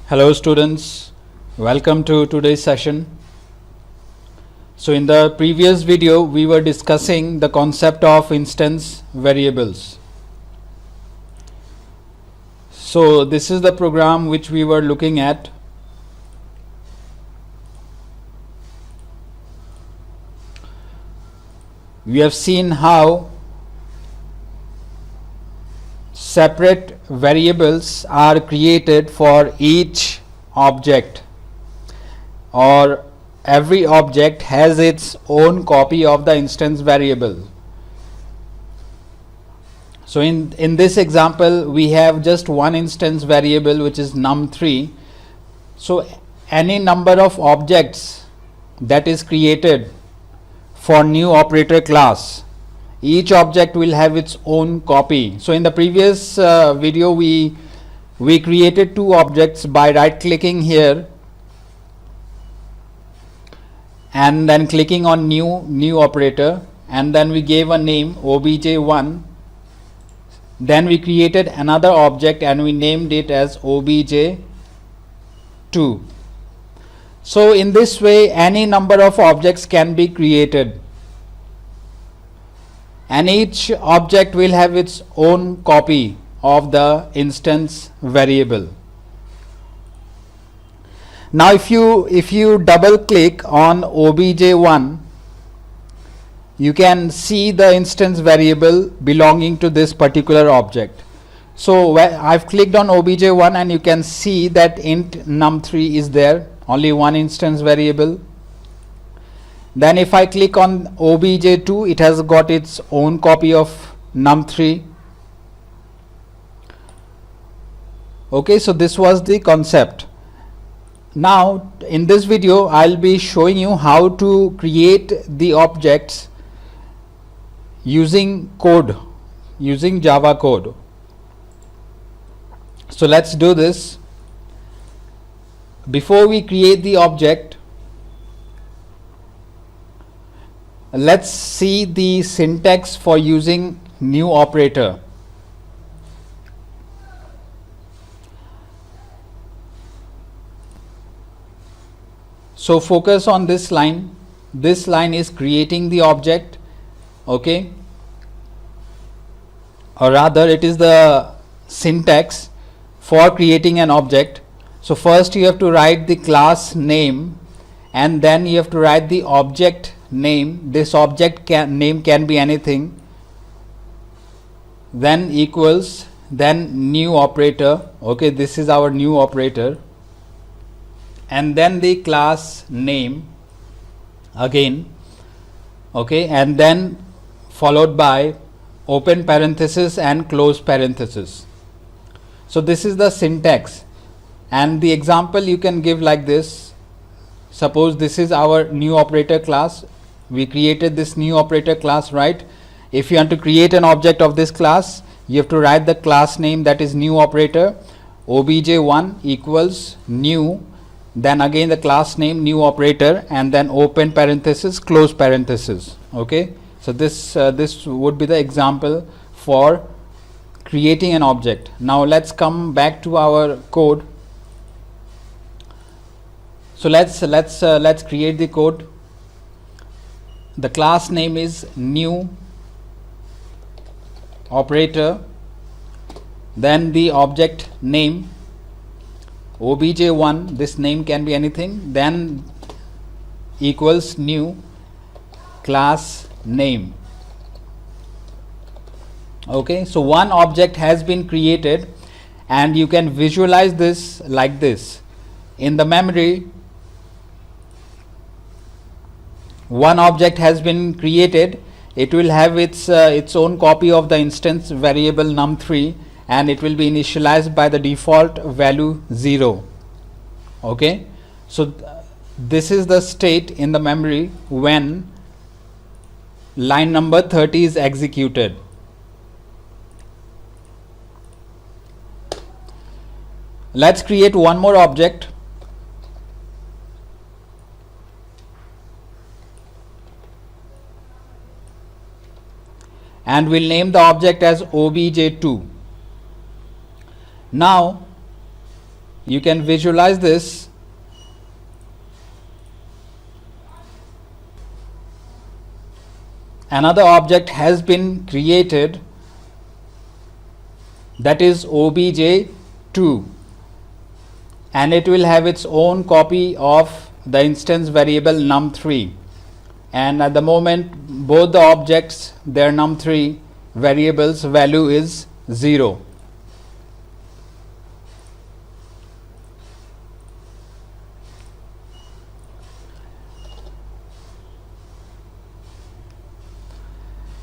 Hello students, welcome to today's session. So in the previous video we were discussing the concept of instance variables. So this is the program which we were looking at. We have seen how separate variables are created for each object, or every object has its own copy of the instance variable. So in this example we have just one instance variable, which is num3. So any number of objects that is created for new operator class, each object will have its own copy. So in the previous video we created two objects by right clicking here and then clicking on new operator, and then we gave a name obj1. Then we created another object and we named it as obj2. So in this way any number of objects can be created, and each object will have its own copy of the instance variable. Now if you double click on obj1, you can see the instance variable belonging to this particular object. So I've clicked on obj1 and you can see that int num3 is there, only one instance variable. Then if I click on obj2, it has got its own copy of num3. Okay, so this was the concept. Now in this video I'll be showing you how to create the objects using code, using Java code. So let's do this. Before we create the object, let's see the syntax for using new operator. So focus on this line. This line is creating the object, okay, or rather it is the syntax for creating an object. So first you have to write the class name, and then you have to write the object name. This object name can be anything. Then equals, then new operator. Okay, this is our new operator, and then the class name again. Okay, and then followed by open parenthesis and close parenthesis. So this is the syntax, and the example you can give like this. Suppose this is our new operator class. We created this new operator class, right? If you want to create an object of this class, you have to write the class name, that is new operator, obj1 equals new, then again the class name new operator, and then open parenthesis close parenthesis. Okay, so this would be the example for creating an object. Now let's come back to our code. So let's create the code. The class name is new operator, then the object name obj1, this name can be anything, then equals new class name. Okay, so one object has been created, and you can visualize this like this. In the memory, one object has been created. It will have its own copy of the instance variable num3, and it will be initialized by the default value 0. Okay, so this is the state in the memory when line number 30 is executed. Let's create one more object. And we'll name the object as obj2. Now you can visualize this. Another object has been created, that is obj2, and it will have its own copy of the instance variable num3, and at the moment both the objects, their num3 variables value is 0.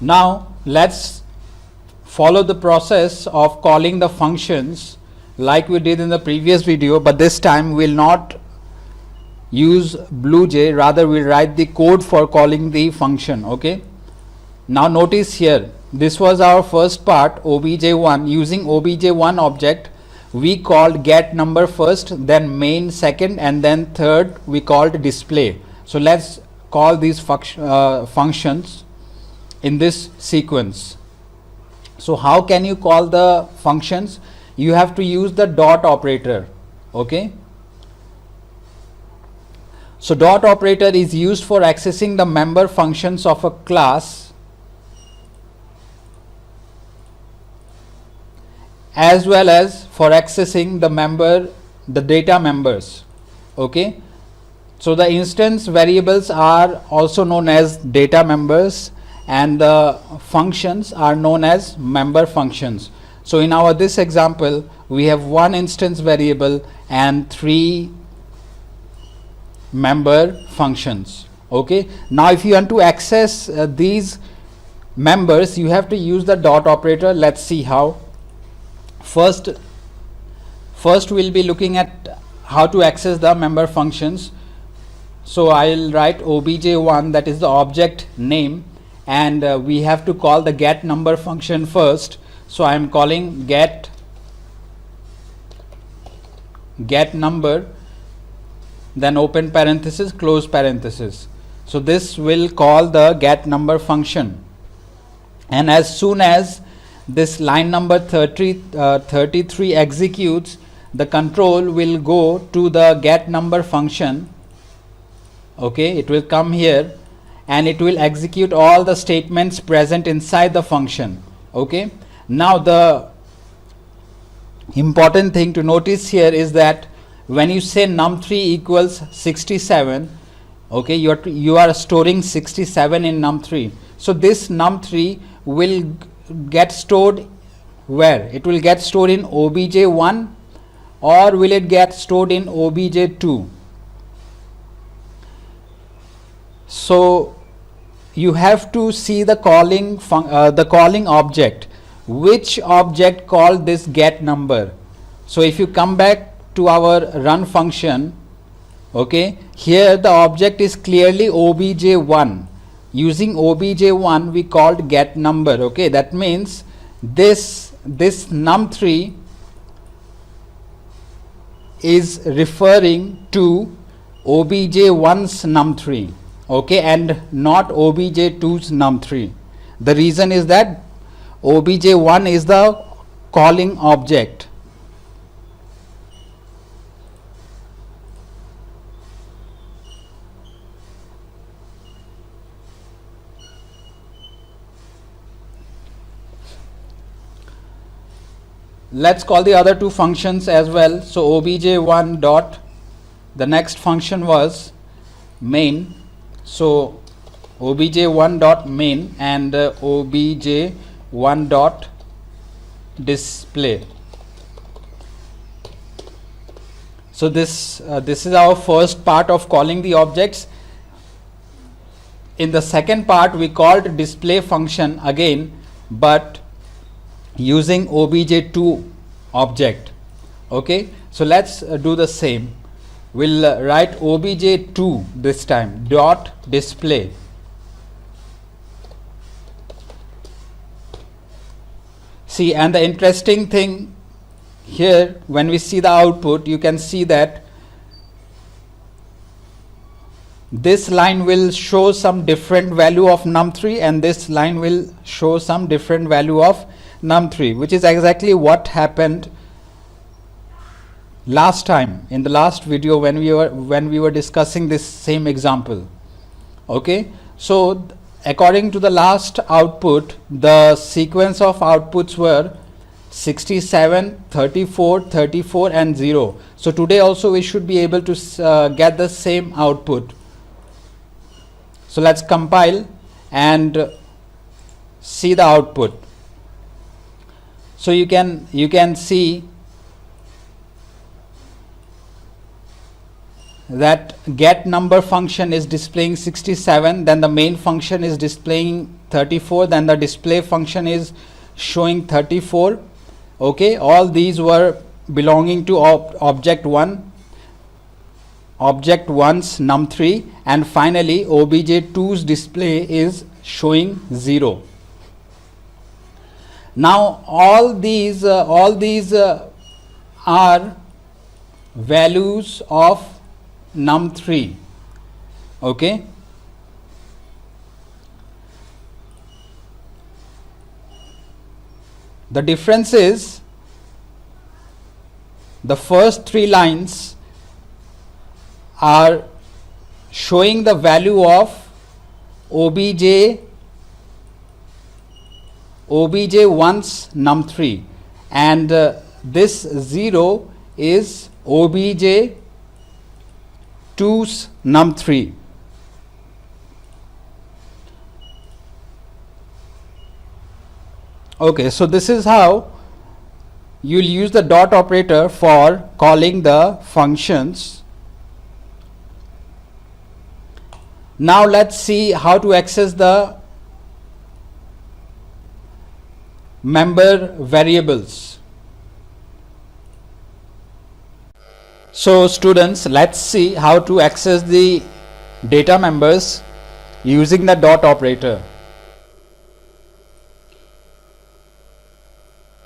Now let's follow the process of calling the functions like we did in the previous video, but this time we will not use BlueJ, rather we will write the code for calling the function. Okay, now notice here, this was our first part, obj1. Using obj1 object we called get number first, then main second, and then third we called display. So let's call these functions in this sequence. So how can you call the functions? You have to use the dot operator. Okay, so dot operator is used for accessing the member functions of a class as well as for accessing the data members. Okay, so the instance variables are also known as data members, and the functions are known as member functions. So in this example we have one instance variable and 3 member functions. Okay, now if you want to access these members, you have to use the dot operator. Let's see how. First we'll be looking at how to access the member functions. So I'll write obj1, that is the object name, and we have to call the get number function first. So I am calling get number, then open parenthesis, close parenthesis. So this will call the get number function, and as soon as this line number 33 executes, the control will go to the get number function. Okay, it will come here and it will execute all the statements present inside the function. Okay, now the important thing to notice here is that when you say num3 equals 67, okay, you are storing 67 in num3. So this num3 will get stored where? It will get stored in obj1, or will it get stored in obj2? So you have to see the calling object. Which object called this get number? So if you come back to our run function, okay, here the object is clearly obj1. Using obj1 we called get number. Okay, that means this num3 is referring to obj1's num3, okay, and not obj2's num3. The reason is that obj1 is the calling object. Let's call the other two functions as well. So obj1 dot, the next function was main. So obj1 dot main and obj1 dot display. So this is our first part of calling the objects. In the second part we called display function again, but using obj2 object. Okay, so let's do the same. We'll write obj2 this time dot display. See, and the interesting thing here, when we see the output, you can see that this line will show some different value of num3 and this line will show some different value of num3, which is exactly what happened last time in the last video when we were discussing this same example. Okay, so according to the last output, the sequence of outputs were 67, 34, 34 and 0. So today also we should be able to get the same output. So let's compile and see the output. So you can see that get number function is displaying 67, then the main function is displaying 34, then the display function is showing 34. Okay, all these were belonging to object 1, object 1's num3, and finally obj2's display is showing 0. Now all these are values of num3. Okay, the difference is the first 3 lines are showing the value of obj1's num3, and this 0 is obj2's num3. Okay, so this is how you'll use the dot operator for calling the functions. Now let's see how to access the member variables. So students, let's see how to access the data members using the dot operator.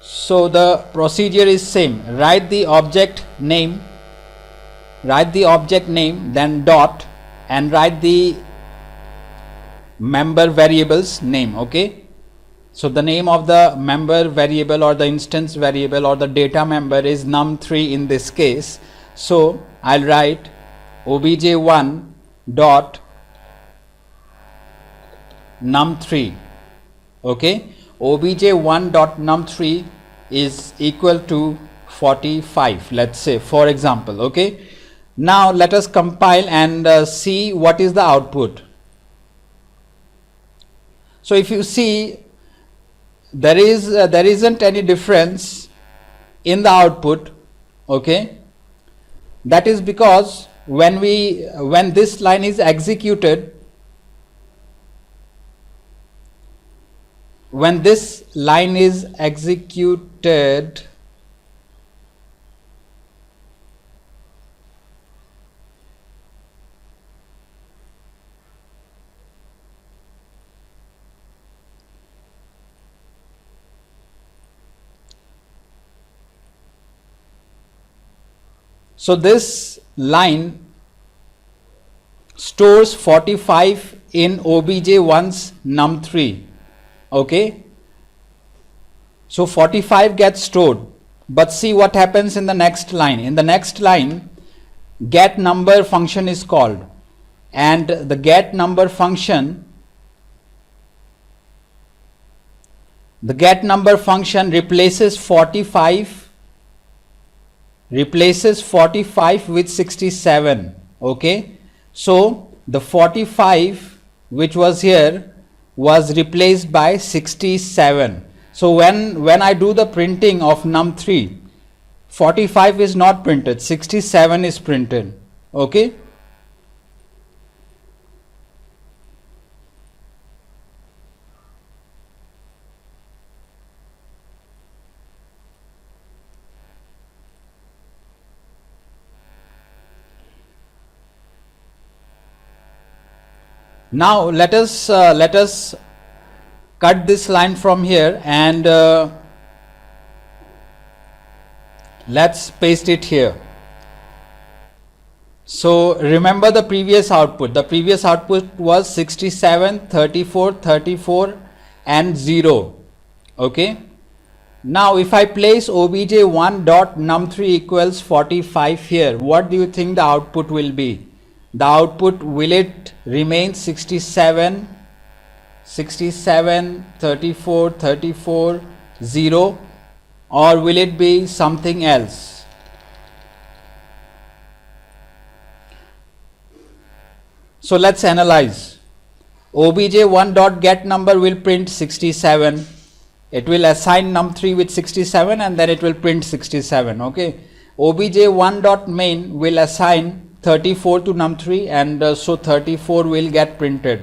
So the procedure is same. Write the object name, then dot, and write the member variables name. Okay, so the name of the member variable or the instance variable or the data member is num3 in this case. So I'll write obj1 dot num3. Okay, obj1 dot num3 is equal to 45, let's say, for example. Okay, now let us compile and see what is the output. So if you see, there isn't any difference in the output. Okay, that is because when this line is executed, so this line stores 45 in obj1's num3. Okay, so 45 gets stored, but see what happens in the next line. In the next line, get number function is called, and the get number function replaces 45 with 67. Okay, so the 45 which was here was replaced by 67. So when I do the printing of num3, 45 is not printed, 67 is printed. Okay, now let us cut this line from here and let's paste it here. So remember the previous output. The previous output was 67, 34, 34 and 0. Okay, Now if I place obj1 dot num3 equals 45 here, what do you think the output will be? The output, will it remain 67, 34, 34, 0, or will it be something else? So let's analyze. obj1 dot get number will print 67. It will assign num3 with 67 and then it will print 67. Okay. obj1 dot main will assign 34 to num3 and so 34 will get printed.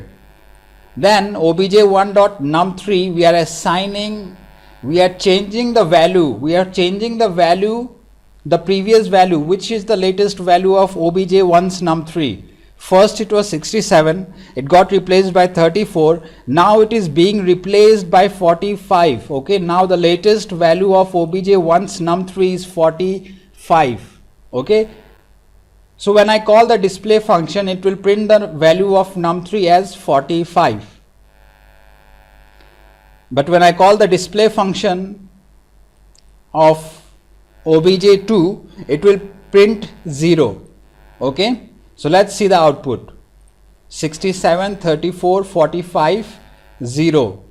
Then obj1 dot num3 we are assigning, we are changing the value, the previous value, which is the latest value of obj1's num3. First it was 67, it got replaced by 34, now it is being replaced by 45. Okay, now the latest value of obj1's num3 is 45. Okay, so when I call the display function, it will print the value of num3 as 45. But when I call the display function of obj2, it will print 0. Okay, so let's see the output. 67, 34, 45, 0.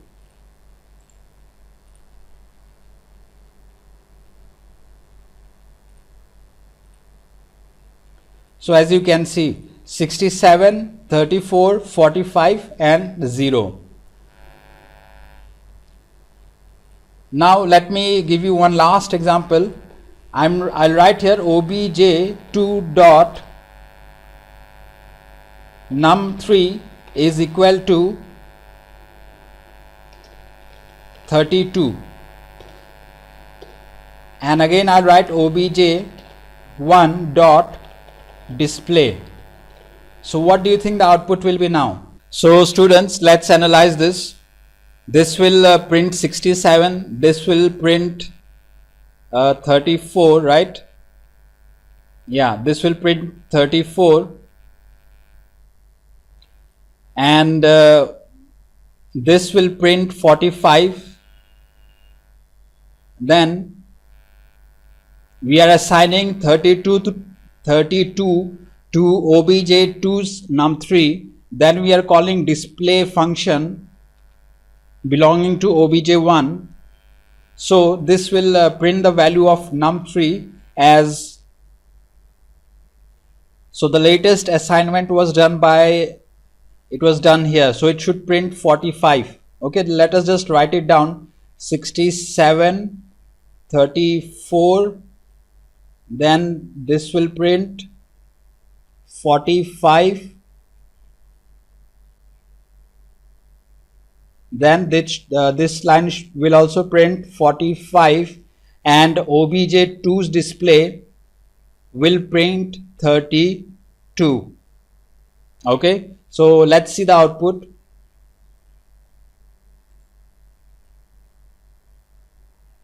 So as you can see, 67, 34, 45 and 0. Now let me give you one last example. I'll write here obj2 dot num3 is equal to 32, and again I'll write obj1 dot display. So what do you think the output will be now? So students, let's analyze this. This will print 67, this will print 34, right? Yeah, this will print 34, and this will print 45. Then we are assigning 32 to obj2's num3. Then we are calling display function belonging to obj1. So this will print the value of num3 as, so the latest assignment was done by, it was done here, so it should print 45. Okay, let us just write it down. 67, 34, then this will print 45, then this line will also print 45, and obj2's display will print 32. Okay, so let's see the output.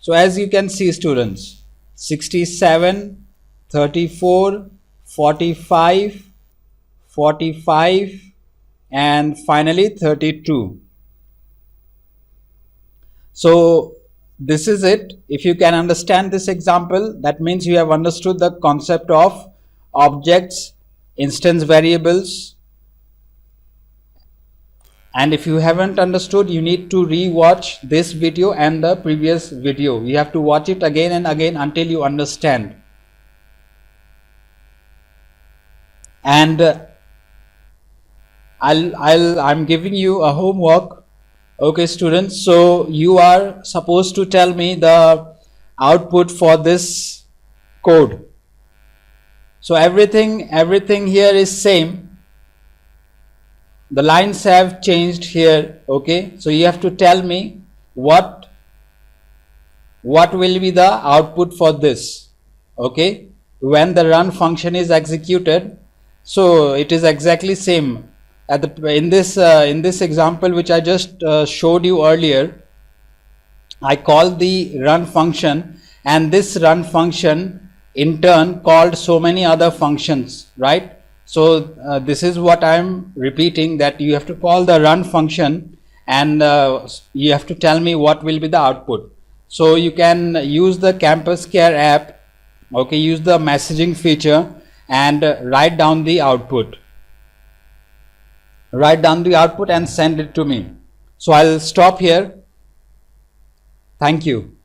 So as you can see students, 67, 34, 45, 45 and finally 32. So this is it. If you can understand this example, that means you have understood the concept of objects, instance variables. And if you haven't understood, you need to re-watch this video and the previous video. You have to watch it again and again until you understand. And I'm giving you a homework. Okay students, so you are supposed to tell me the output for this code. So everything here is same. The lines have changed here. Okay, so you have to tell me what will be the output for this. Okay, when the run function is executed. So it is exactly same at in this example which I just showed you earlier. I called the run function, and this run function in turn called so many other functions, right? So this is what I am repeating, that you have to call the run function and you have to tell me what will be the output. So you can use the Campus Care app, okay, use the messaging feature and write down the output. Write down the output and send it to me. So I'll stop here. Thank you.